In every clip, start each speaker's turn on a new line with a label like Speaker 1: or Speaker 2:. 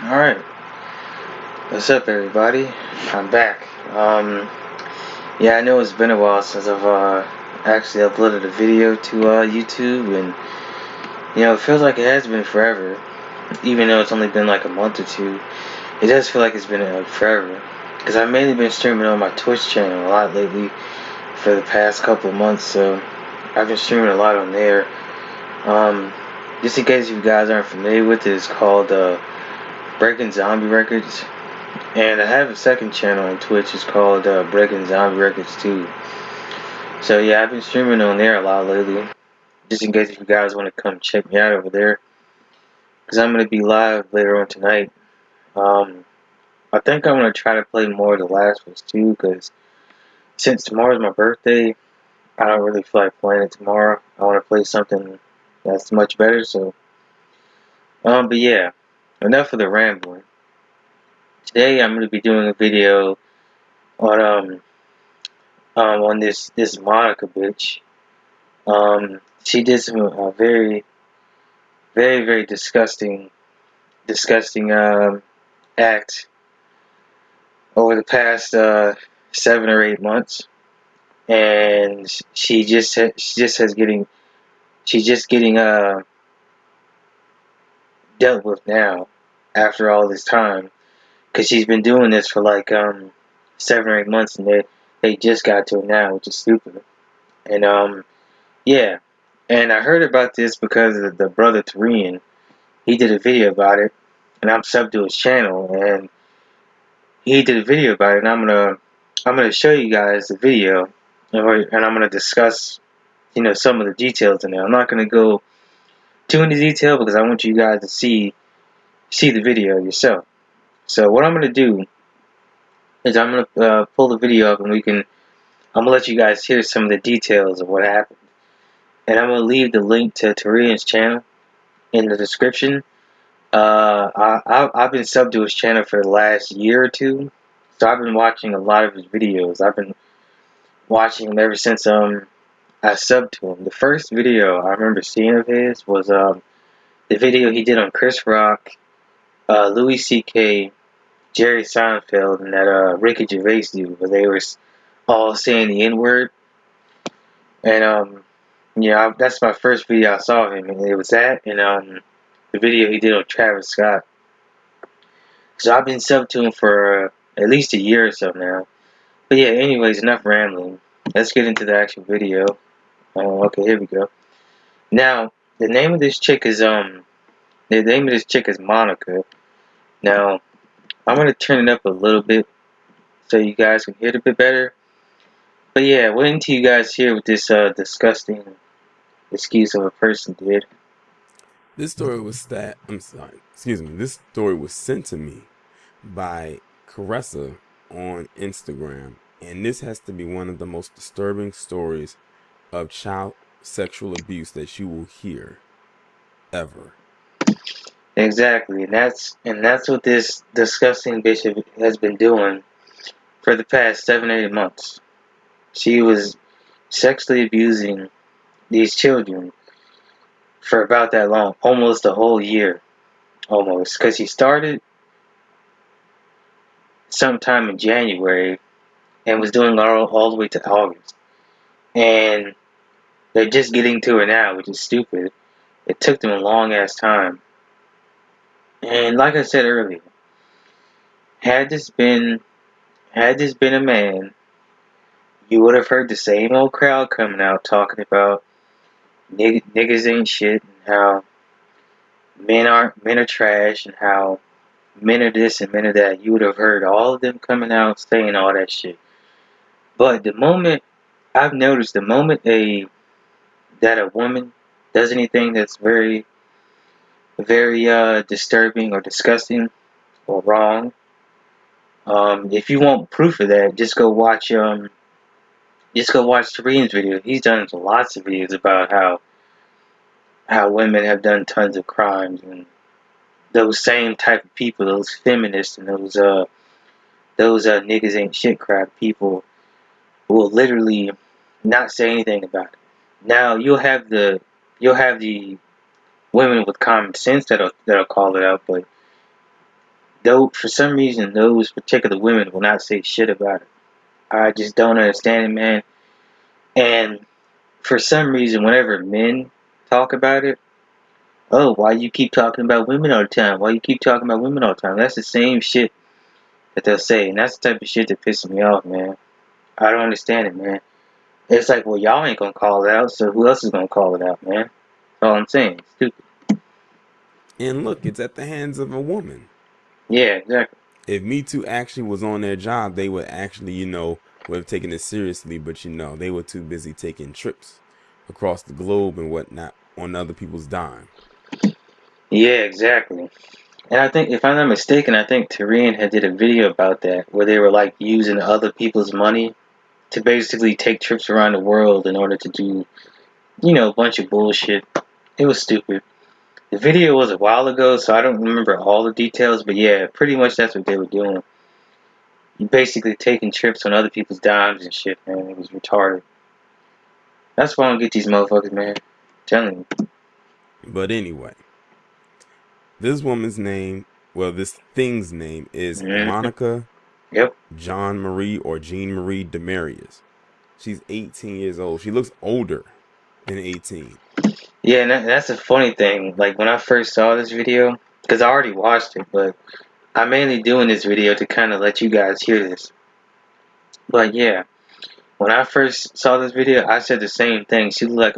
Speaker 1: Alright, what's up everybody? I'm back. Yeah, I know it's been a while since I've actually uploaded a video to YouTube, and it feels like it has been forever. Even though it's only been like a month or two, it does feel like it's been forever. Because I've mainly been streaming on my Twitch channel a lot lately for the past couple of months, so I've been streaming a lot on there. Just in case you guys aren't familiar with it, it's called Breaking Zombie Records. And I have a second channel on Twitch. It's called Breaking Zombie Records too. So yeah, I've been streaming on there a lot lately. Just in case if you guys want to come check me out over there, because I'm gonna be live later on tonight. Um, I think I'm gonna try to play more of The Last of Us 2, because since tomorrow's my birthday, I don't really feel like playing it tomorrow. I want to play something that's much better. So, but yeah, enough of the rambling. Today I'm gonna be doing a video on on this Monika bitch. She did some very disgusting act over the past 7 or 8 months, and she's just getting dealt with now after all this time, because she's been doing this for like 7 or 8 months, and they just got to it now, which is stupid. And yeah, and I heard about this because of the brother Tarian. He did a video about it, and I'm subbed to his channel, and he did a video about it, and I'm gonna show you guys the video, and I'm gonna discuss some of the details in there. I'm not gonna go too into detail because I want you guys to see the video yourself. So what I'm gonna do is I'm gonna pull the video up, and I'm gonna let you guys hear some of the details of what happened, and I'm gonna leave the link to Tarian's channel in the description. I've been subbed to his channel for the last year or two, so I've been watching a lot of his videos. I've been watching him ever since I subbed to him. The first video I remember seeing of his was the video he did on Chris Rock, Louis C.K., Jerry Seinfeld, and that Ricky Gervais dude, where they were all saying the N word. And that's my first video I saw of him, and it was that, and the video he did on Travis Scott. So I've been subbed to him for at least a year or so now. But yeah, anyways, enough rambling. Let's get into the actual video. Okay, here we go. Now, the name of this chick is Monika. Now, I'm gonna turn it up a little bit so you guys can hear it a bit better. But yeah, wait until you guys hear what this disgusting excuse of a person did.
Speaker 2: This story was This story was sent to me by Caressa on Instagram, and this has to be one of the most disturbing stories of child sexual abuse that you will hear ever.
Speaker 1: Exactly, and that's what this disgusting bitch has been doing for the past 7 or 8 months. She was sexually abusing these children for about that long, almost a whole year, almost, because she started sometime in January and was doing all the way to August, and they're just getting to her now, which is stupid. It took them a long ass time, and like I said earlier, had this been a man, you would have heard the same old crowd coming out talking about niggas ain't shit, and how men are trash, and how men are this and men are that. You would have heard all of them coming out saying all that shit. But I've noticed the moment that a woman does anything that's very disturbing or disgusting or wrong, if you want proof of that, just go watch Tarian's video. He's done lots of videos about how women have done tons of crimes, and those same type of people, those feminists and those niggas ain't shit crap people, will literally not say anything about it. Now you'll have the women with common sense that'll call it out, but though for some reason those particular women will not say shit about it. I just don't understand it, man. And for some reason, whenever men talk about it, oh, why you keep talking about women all the time? Why you keep talking about women all the time? That's the same shit that they'll say, and that's the type of shit that pisses me off, man. I don't understand it, man. It's like, well, y'all ain't gonna call it out, so who else is gonna call it out, man? That's all I'm saying. It's stupid.
Speaker 2: And look, it's at the hands of a woman.
Speaker 1: Yeah, exactly.
Speaker 2: If Me Too actually was on their job, they would actually, would have taken it seriously. But they were too busy taking trips across the globe and whatnot on other people's dime.
Speaker 1: Yeah, exactly. And I think, if I'm not mistaken, I think Tyrion had did a video about that, where they were like using other people's money to basically take trips around the world in order to do, a bunch of bullshit. It was stupid. The video was a while ago, so I don't remember all the details, but yeah, pretty much that's what they were doing. You basically taking trips on other people's dimes and shit, man. It was retarded. That's why I don't get these motherfuckers, man. I'm telling you.
Speaker 2: But anyway, this woman's name, this thing's name is
Speaker 1: Mm-hmm.
Speaker 2: Monica
Speaker 1: Yep.
Speaker 2: John Marie or Jean Marie Demarius. She's 18 years old. She looks older than 18.
Speaker 1: Yeah, and that's the funny thing. Like, when I first saw this video, because I already watched it, but I'm mainly doing this video to kind of let you guys hear this. But yeah, when I first saw this video, I said the same thing. She looked like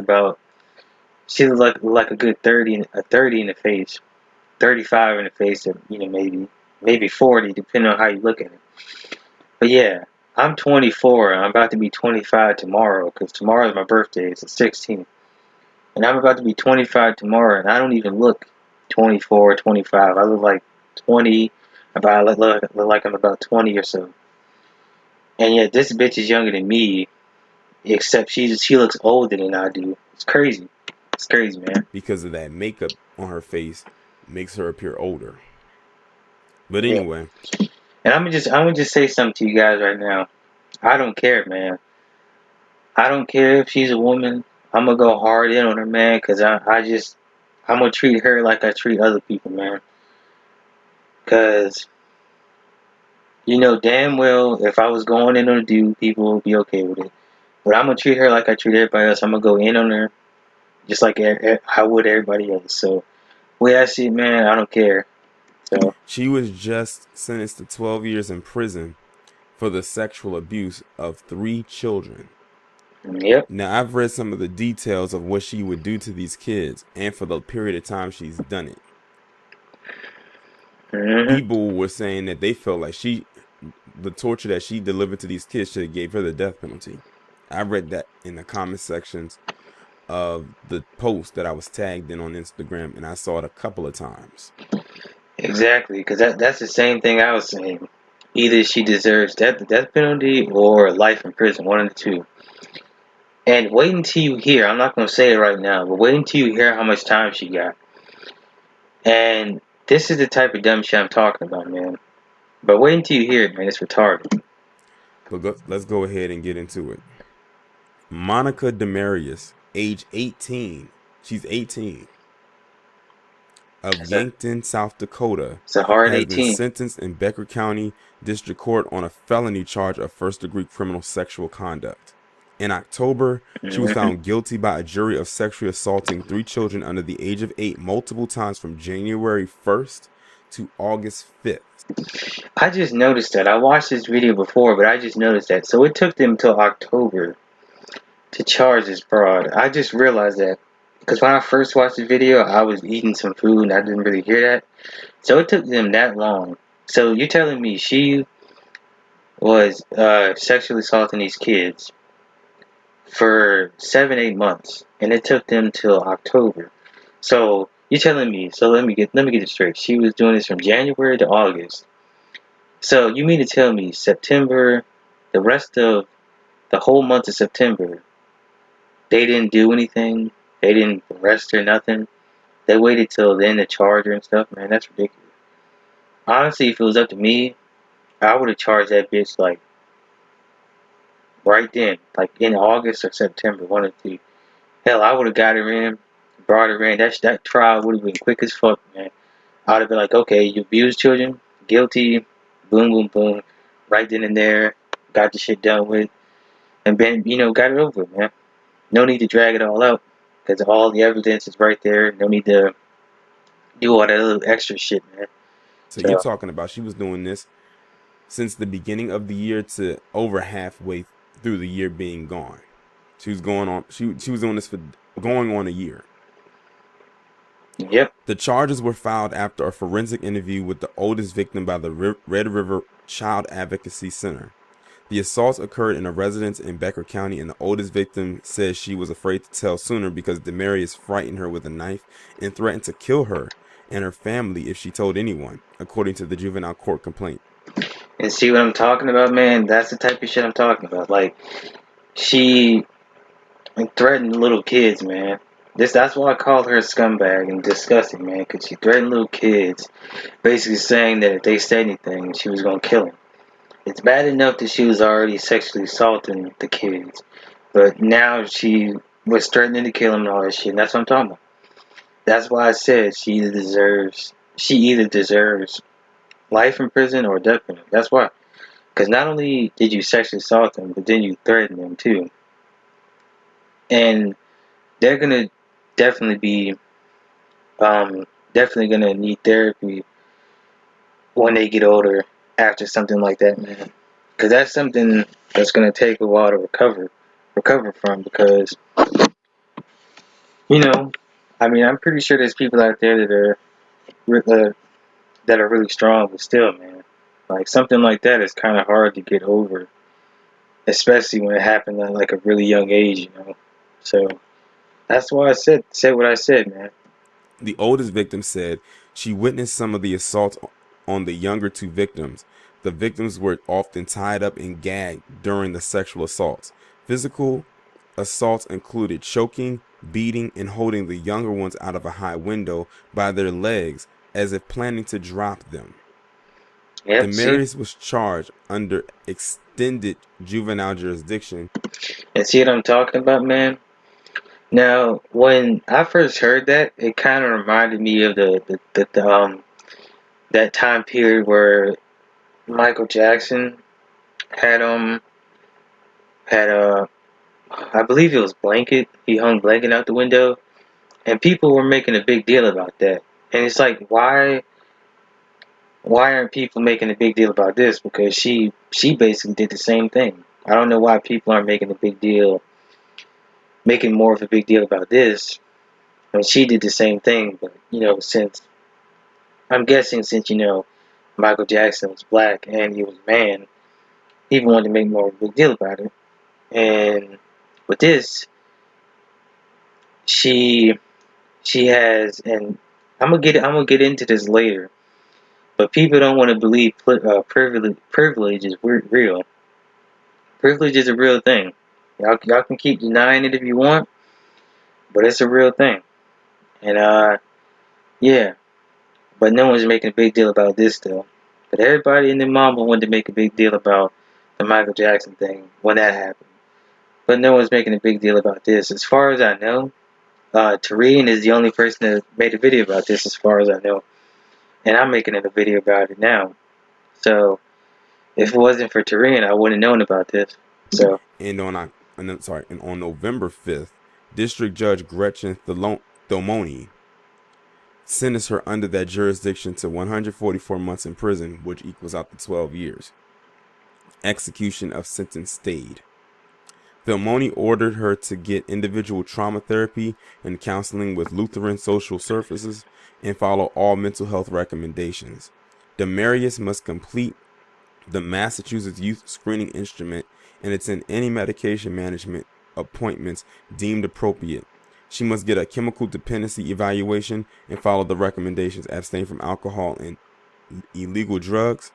Speaker 1: a good 30 in the face, 35 in the face, and maybe 40, depending on how you look at it. But yeah, I'm 24. I'm about to be 25 tomorrow, because tomorrow is my birthday. It's the 16th. And I'm about to be 25 tomorrow, and I don't even look 24 or 25. I look like 20. I look like I'm about 20 or so. And yet this bitch is younger than me, except she looks older than I do. It's crazy. It's crazy, man.
Speaker 2: Because of that makeup on her face makes her appear older. But
Speaker 1: Yeah.
Speaker 2: anyway,
Speaker 1: And I'm gonna just say something to you guys right now. I don't care, man. I don't care if she's a woman. I'm gonna go hard in on her, man, because I'm gonna treat her like I treat other people, man. Because you know damn well if I was going in on a dude, people would be okay with it. But I'm gonna treat her like I treat everybody else. I'm gonna go in on her just like I would everybody else. So, the way I see it, man, I don't care. So,
Speaker 2: she was just sentenced to 12 years in prison for the sexual abuse of 3 children.
Speaker 1: yep.
Speaker 2: Now, I've read some of the details of what she would do to these kids and for the period of time she's done it.
Speaker 1: Hmm.
Speaker 2: People were saying that they felt like the torture that she delivered to these kids should have gave her the death penalty. I read that in the comment sections of the post that I was tagged in on Instagram, and I saw it a couple of times.
Speaker 1: Exactly, because that's the same thing I was saying. Either she deserves the death penalty or life in prison, one of the two. And wait until you hear. I'm not gonna say it right now, but wait until you hear how much time she got. And this is the type of dumb shit I'm talking about, man. But wait until you hear it, man. It's retarded.
Speaker 2: But let's go ahead and get into it. Monica Demarius, age 18. She's 18. Of
Speaker 1: It's a
Speaker 2: Yankton, South Dakota,
Speaker 1: it's a hard
Speaker 2: has been
Speaker 1: 18.
Speaker 2: sentenced in Becker County District Court on a felony charge of first-degree criminal sexual conduct. In October, she was
Speaker 1: Hmm.
Speaker 2: found guilty by a jury of sexually assaulting 3 children under the age of 8 multiple times from January 1st to August 5th.
Speaker 1: I just noticed that. I watched this video before, but I just noticed that. So it took them till October to charge this broad. I just realized that. Because when I first watched the video, I was eating some food and I didn't really hear that. So it took them that long. So you're telling me she was sexually assaulting these kids for 7, 8 months, and it took them till October. So you're telling me? So let me get it straight. She was doing this from January to August. So you mean to tell me September, the rest of the whole month of September, they didn't do anything? They didn't arrest her, nothing. They waited till then to charge her and stuff. Man, that's ridiculous. Honestly, if it was up to me, I would have charged that bitch like right then, like in August or September, one of the two. Hell, I would have got her in, brought her in. That trial would have been quick as fuck, man. I would have been like, okay, you abuse children, guilty. Boom, boom, boom. Right then and there. Got the shit done with. And then, got it over with, man. No need to drag it all out. Because all the evidence is right there. No need to do all that little extra shit, man.
Speaker 2: So you're
Speaker 1: So,
Speaker 2: talking about she was doing this since the beginning of the year to over halfway through the year being gone. She was going on. She was doing this for going on a year.
Speaker 1: yep.
Speaker 2: The charges were filed after a forensic interview with the oldest victim by the Red River Child Advocacy Center. The assaults occurred in a residence in Becker County, and the oldest victim says she was afraid to tell sooner because Demarius frightened her with a knife and threatened to kill her and her family if she told anyone, according to the juvenile court complaint.
Speaker 1: And see what I'm talking about, man? That's the type of shit I'm talking about. Like, she threatened little kids, man. That's why I call her a scumbag and disgusting, man, because she threatened little kids, basically saying that if they said anything, she was gonna kill them. It's bad enough that she was already sexually assaulting the kids, but now she was threatening to kill them and all that shit. And that's what I'm talking about. That's why I said she either deserves life in prison or death penalty. That's why. Because not only did you sexually assault them, but then you threatened them too, and they're gonna definitely be definitely gonna need therapy when they get older after something like that, man. Because that's something that's gonna take a while to recover from. Because you know, I mean, I'm pretty sure there's people out there that are really strong, but still, man, like something like that is kind of hard to get over, especially when it happened at like a really young age, you know. So that's why I said what I said, man.
Speaker 2: The oldest victim said she witnessed some of the assaults on the younger two victims. The victims were often tied up and gagged during the sexual assaults. Physical assaults included choking, beating, and holding the younger ones out of a high window by their legs as if planning to drop them.
Speaker 1: Yep. See,
Speaker 2: Demarius was charged under extended juvenile jurisdiction.
Speaker 1: and see what I'm talking about, man. Now, when I first heard that, it kind of reminded me of the that time period where Michael Jackson had had I believe it was blanket. He hung blanket out the window, and people were making a big deal about that. And it's like, why aren't people making a big deal about this? Because she basically did the same thing. I don't know why people aren't making more of a big deal about this. I mean, she did the same thing, but since I'm guessing since Michael Jackson was black and he was a man, people wanted to make more of a big deal about it. And with this, she she has, and I'm gonna get into this later, but people don't want to believe privilege is real. Privilege is a real thing. Y'all can keep denying it if you want, but it's a real thing. And yeah, but no one's making a big deal about this still. But everybody and their mama wanted to make a big deal about the Michael Jackson thing when that happened. But no one's making a big deal about this. As far as I know, Tareen is the only person that made a video about this, as far as I know. And I'm making a video about it now. So if it wasn't for Tareen, I wouldn't have known about this. So
Speaker 2: And on November 5th, District Judge Gretchen Thomoni sentenced her under that jurisdiction to 144 months in prison, which equals out to 12 years. Execution of sentence stayed. Thomoni ordered her to get individual trauma therapy and counseling with Lutheran Social Services and follow all mental health recommendations. Demarius must complete the Massachusetts Youth Screening Instrument and attend any medication management appointments deemed appropriate. She must get a chemical dependency evaluation and follow the recommendations, abstain from alcohol and illegal drugs,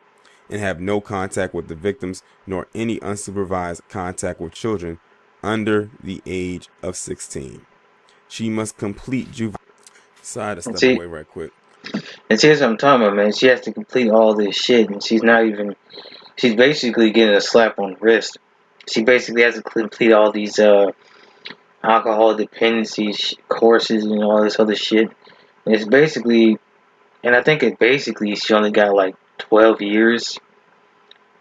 Speaker 2: and have no contact with the victims nor any unsupervised contact with children under the age of 16. She must complete juvenile. Sorry to
Speaker 1: and
Speaker 2: step
Speaker 1: see,
Speaker 2: away right quick.
Speaker 1: and see what I'm talking about, man. She has to complete all this shit, and she's not even. She's basically getting a slap on the wrist. She basically has to complete all these alcohol dependency courses and all this other shit. And it's basically, and I think it basically she only got like 12 years.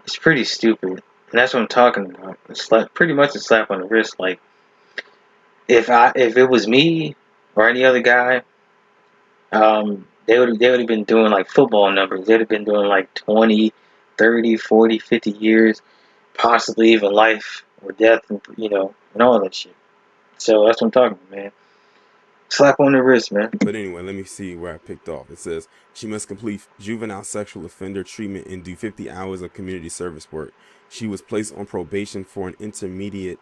Speaker 1: It's pretty stupid. And that's what I'm talking about. It's like pretty much a slap on the wrist. Like if it was me or any other guy, they would have been doing like football numbers. They'd have been doing like 20, 30, 40, 50 years, possibly even life or death, and and all that shit. So that's what I'm talking about, man. Slap on the wrist, man.
Speaker 2: But anyway, let me see where I picked off. It says she must complete juvenile sexual offender treatment and do 50 hours of community service work. She was placed on probation for an indeterminate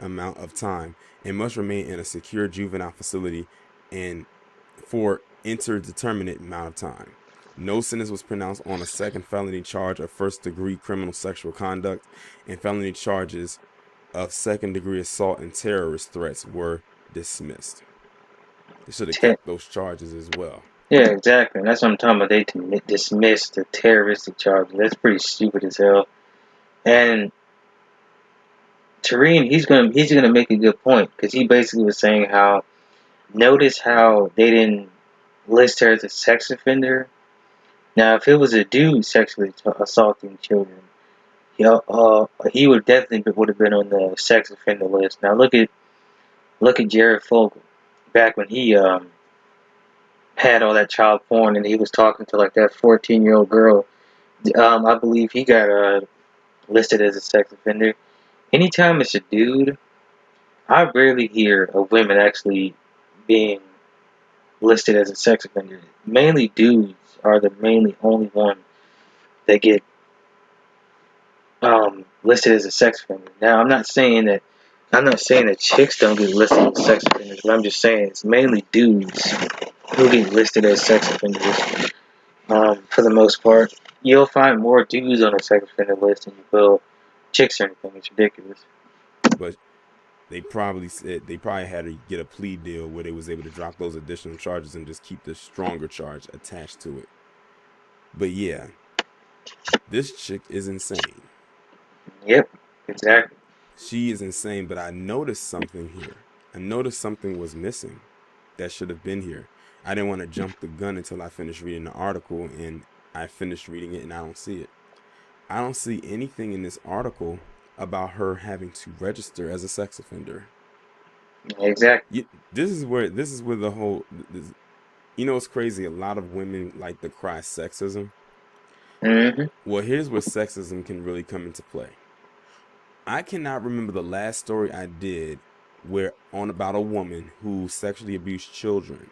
Speaker 2: amount of time and must remain in a secure juvenile facility and for interdeterminate amount of time. No sentence was pronounced on a second felony charge of first-degree criminal sexual conduct, and felony charges of second-degree assault and terrorist threats were dismissed. They should have kept those charges as well.
Speaker 1: Yeah, exactly. And that's what I'm talking about. They dismissed the terroristic charges. That's pretty stupid as hell. And Tareem, he's gonna make a good point because he basically was saying how notice how they didn't list her as a sex offender. Now, if it was a dude sexually assaulting children, he would definitely would have been on the sex offender list. Now look at Jared Fogle, back when he had all that child porn and he was talking to like that 14-year-old girl. I believe he got listed as a sex offender. Anytime it's a dude, I rarely hear of women actually being listed as a sex offender. Mainly dudes are the mainly only one that get listed as a sex offender. Now, I'm not saying that chicks don't get listed as sex offenders, but I'm just saying it's mainly dudes who get listed as sex offenders. For the most part, you'll find more dudes on a sex offender list than you will chicks or anything. It's ridiculous.
Speaker 2: But they probably had to get a plea deal where they was able to drop those additional charges and just keep the stronger charge attached to it. But yeah, this chick is insane.
Speaker 1: Yep, exactly.
Speaker 2: She is insane, but I noticed something here. I noticed something was missing that should have been here. I didn't want to jump the gun until I finished reading the article, and I finished reading it and I don't see it. I don't see anything in this article about her having to register as a sex offender.
Speaker 1: Exactly.
Speaker 2: This is where the whole it's crazy. A lot of women like to cry sexism. Well, here's where sexism can really come into play. I cannot remember the last story I did about a woman who sexually abused children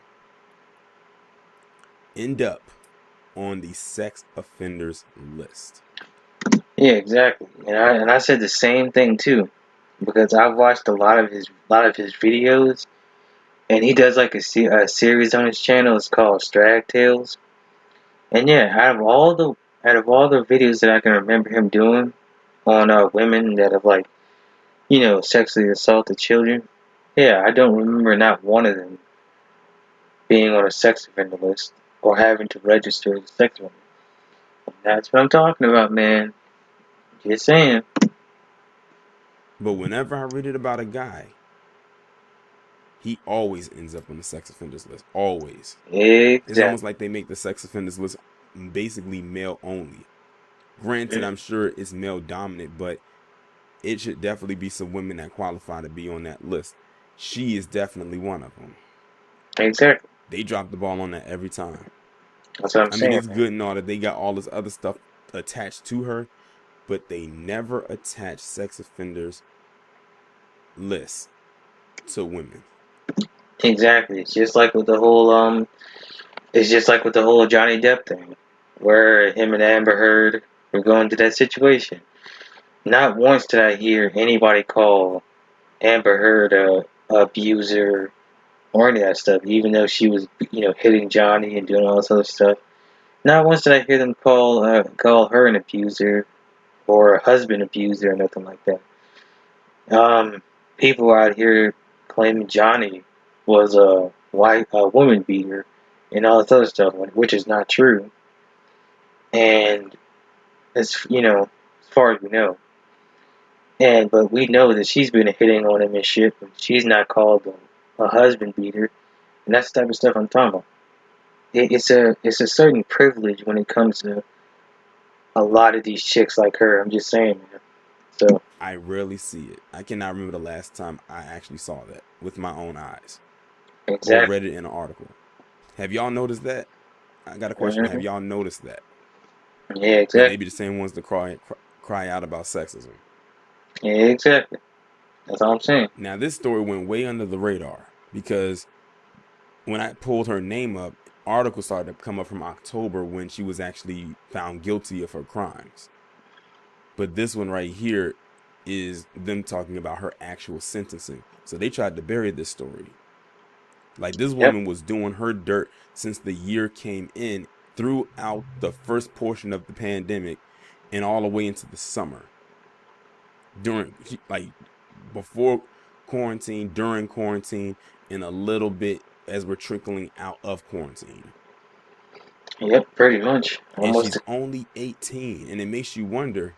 Speaker 2: end up on the sex offenders list.
Speaker 1: Yeah, exactly. And I said the same thing too, because I've watched a lot of his videos, and he does like a series on his channel. It's called Strag Tales. And yeah, out of all the videos that I can remember him doing on women that have like sexually assaulted children, yeah, I don't remember not one of them being on a sex offender list or having to register as a sex offender. That's what I'm talking about, man. Just saying.
Speaker 2: But whenever I read it about a guy, he always ends up on the sex offenders list. Always.
Speaker 1: Exactly.
Speaker 2: It's almost like they make the sex offenders list basically male only. Granted, I'm sure it's male dominant, but it should definitely be some women that qualify to be on that list. She is definitely one of them.
Speaker 1: Exactly.
Speaker 2: They drop the ball on that every time.
Speaker 1: That's what I'm saying.
Speaker 2: I mean, it's good and all that they got all this other stuff attached to her, but they never attach sex offenders lists to women.
Speaker 1: Exactly. It's just like with the whole Johnny Depp thing, where him and Amber Heard were going through that situation. Not once did I hear anybody call Amber Heard a abuser or any of that stuff, even though she was hitting Johnny and doing all this other stuff. Not once did I hear them call her an abuser or a husband abuser or nothing like that. People out here claiming Johnny was a woman beater and all this other stuff, which is not true. And as far as we know, but we know that she's been hitting on him and shit, but she's not called a husband beater, and that's the type of stuff I'm talking about. it's a certain privilege when it comes to a lot of these chicks like her. I'm just saying, man. So
Speaker 2: I rarely see it. I cannot remember the last time I actually saw that with my own eyes or
Speaker 1: exactly.
Speaker 2: read it in an article. Have y'all noticed that? I got a question. Have
Speaker 1: Hmm.
Speaker 2: y'all noticed that?
Speaker 1: Yeah,
Speaker 2: That they
Speaker 1: exactly.
Speaker 2: be the same ones that cry out about sexism.
Speaker 1: Yeah, exactly. That's all I'm saying.
Speaker 2: Now, this story went way under the radar because when I pulled her name up, articles started to come up from October when she was actually found guilty of her crimes. But this one right here is them talking about her actual sentencing. So they tried to bury this story. Like this
Speaker 1: Yep.
Speaker 2: woman was doing her dirt since the year came in throughout the first portion of the pandemic and all the way into the summer. During like before quarantine, during quarantine, and a little bit as we're trickling out of quarantine.
Speaker 1: Yep. Pretty much.
Speaker 2: And she's only 18, and it makes you wonder.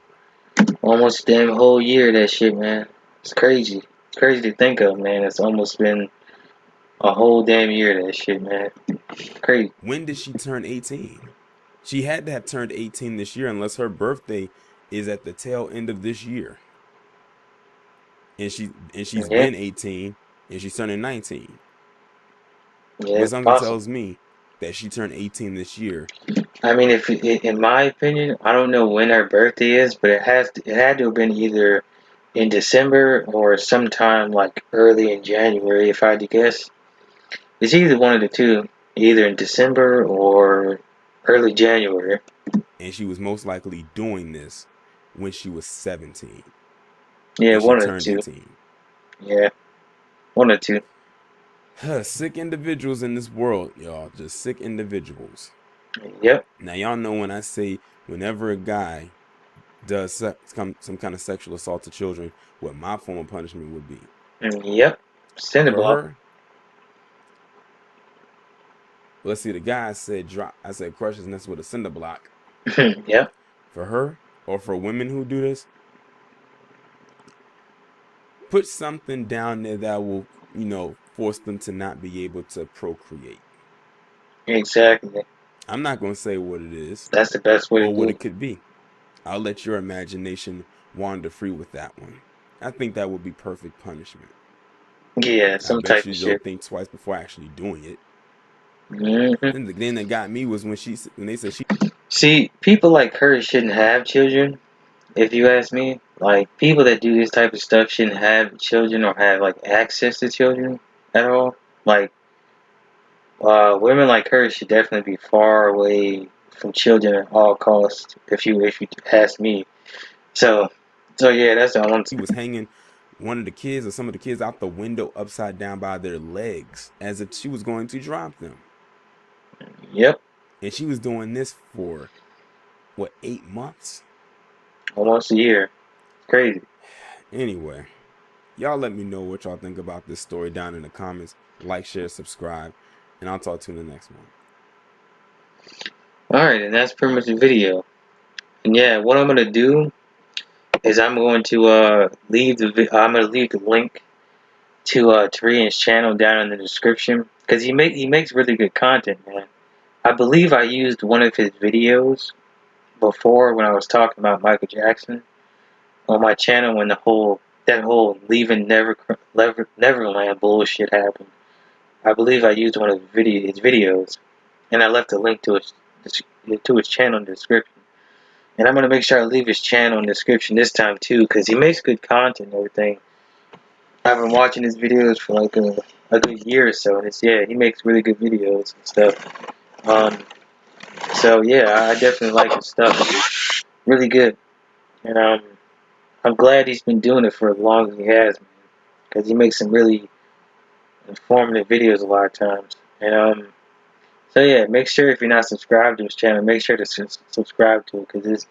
Speaker 1: Almost damn whole year that shit, man. It's crazy. It's crazy to think of, man. It's almost been a whole damn year that shit, man. Crazy.
Speaker 2: When did she turn 18? She had to have turned 18 this year unless her birthday is at the tail end of this year. And she's
Speaker 1: Yeah.
Speaker 2: been 18 and she's turning 19.
Speaker 1: Yeah,
Speaker 2: But
Speaker 1: it's
Speaker 2: something
Speaker 1: possible.
Speaker 2: tells me that she turned 18 this year.
Speaker 1: I mean, if in my opinion, I don't know when her birthday is, but it had to have been either in December or sometime like early in January, if I had to guess. It's either one of the two, either in December or early January.
Speaker 2: And she was most likely doing this when she was 17
Speaker 1: Yeah,
Speaker 2: and she
Speaker 1: one of the
Speaker 2: turned
Speaker 1: two.
Speaker 2: 18.
Speaker 1: Yeah, one or two.
Speaker 2: Sick individuals in this world, y'all. Just sick individuals.
Speaker 1: Yep.
Speaker 2: Now, y'all know when I say whenever a guy does some kind of sexual assault to children, what my form of punishment would be.
Speaker 1: Yep. Cinder
Speaker 2: For
Speaker 1: block.
Speaker 2: her, let's see, the guy said drop. I said crush his nuts with a cinder block.
Speaker 1: Yep.
Speaker 2: For her, or for women who do this, put something down there that will, force them to not be able to procreate.
Speaker 1: Exactly.
Speaker 2: I'm not going to say what it is
Speaker 1: That's the best way to
Speaker 2: or what
Speaker 1: do
Speaker 2: it could be. I'll let your imagination wander free with that one. I think that would be perfect punishment.
Speaker 1: it. Yeah,
Speaker 2: I
Speaker 1: some
Speaker 2: bet
Speaker 1: type
Speaker 2: you
Speaker 1: of
Speaker 2: they'll
Speaker 1: shit.
Speaker 2: think twice before actually doing it.
Speaker 1: Hmm.
Speaker 2: And the thing that got me was when they said she.
Speaker 1: See, people like her shouldn't have children. If you ask me, like people that do this type of stuff shouldn't have children or have like access to children at all. Like women like her should definitely be far away from children at all costs. If you ask me, so so yeah, that's all I'm
Speaker 2: He was hanging one of the kids or some of the kids out the window upside down by their legs as if she was going to drop them.
Speaker 1: saying. Yep,
Speaker 2: And she was doing this for what, 8 months?
Speaker 1: almost a year. Crazy.
Speaker 2: Anyway, y'all let me know what y'all think about this story down in the comments. Like, share, subscribe, and I'll talk to you in the next one.
Speaker 1: All right, and that's pretty much the video. And yeah, what I'm gonna do is I'm gonna leave the link to Tarian's channel down in the description because he makes really good content, man. I believe I used one of his videos before when I was talking about Michael Jackson on my channel when that whole leaving Neverland bullshit happened. I believe I used one of his videos, and I left a link to his channel in the description. And I'm gonna make sure I leave his channel in the description this time too, because he makes good content and everything. I've been watching his videos for like a good year or so, and he makes really good videos and stuff. Um, so yeah, I definitely like his stuff. Really good, and I'm glad he's been doing it for as long as he has, man, because he makes some really informative videos a lot of times. And so yeah, make sure if you're not subscribed to his channel, make sure to subscribe to it, because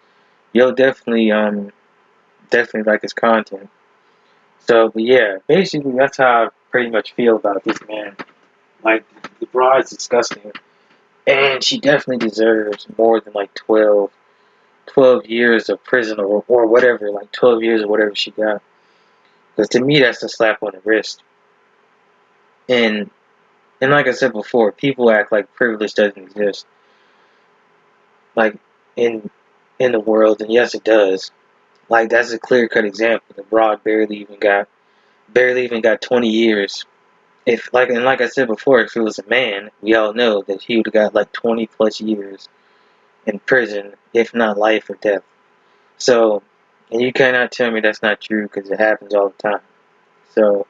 Speaker 1: you'll definitely like his content. So, but yeah, basically that's how I pretty much feel about this man. Like, the broad's disgusting, and she definitely deserves more than like 12 years of prison or whatever, like 12 years or whatever she got. Because to me, that's a slap on the wrist. And And like I said before, people act like privilege doesn't exist, like in in the world, and yes, it does. Like that's a clear cut example. The broad barely even got 20 years. If like I said before, if it was a man, we all know that he would have got like 20 plus years in prison, if not life or death. So, and you cannot tell me that's not true because it happens all the time. So,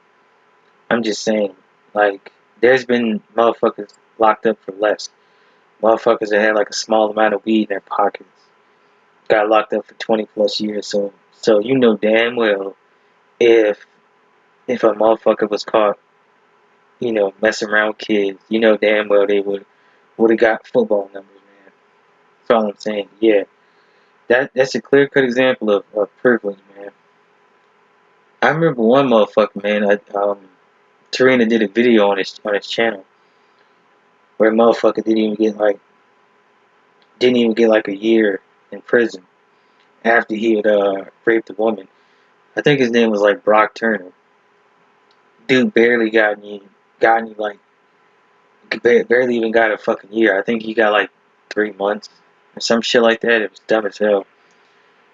Speaker 1: I'm just saying, like, there's been motherfuckers locked up for less. Motherfuckers that had like a small amount of weed in their pockets got locked up for 20 plus years. So you know damn well if a motherfucker was caught, messing around with kids, you know damn well they would have got football numbers, man. That's all I'm saying. Yeah, that's a clear cut example of privilege, man. I remember one motherfucker, man. Tarina did a video on his channel where a motherfucker didn't even get like a year in prison after he had raped a woman. I think his name was like Brock Turner. Dude barely got any like barely even got a fucking year. I think he got like 3 months or some shit like that. It was dumb as hell.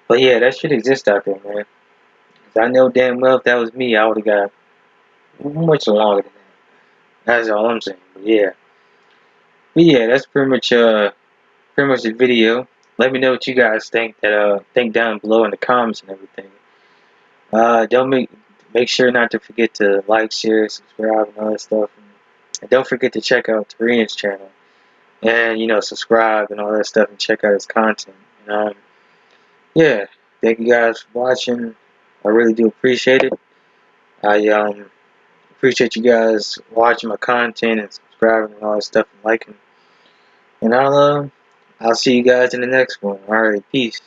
Speaker 1: But yeah, that shit exists out there, man. 'Cause I know damn well if that was me, I would have got much longer than that. That's all I'm saying. But yeah, that's pretty much the video. Let me know what you guys think down below in the comments and everything. Don't make sure not to forget to like, share, subscribe, and all that stuff. And don't forget to check out Tarian's channel and subscribe and all that stuff and check out his content. And, yeah, thank you guys for watching. I really do appreciate it. I appreciate you guys watching my content and subscribing and all that stuff and liking. And I'll see you guys in the next one. Alright, peace.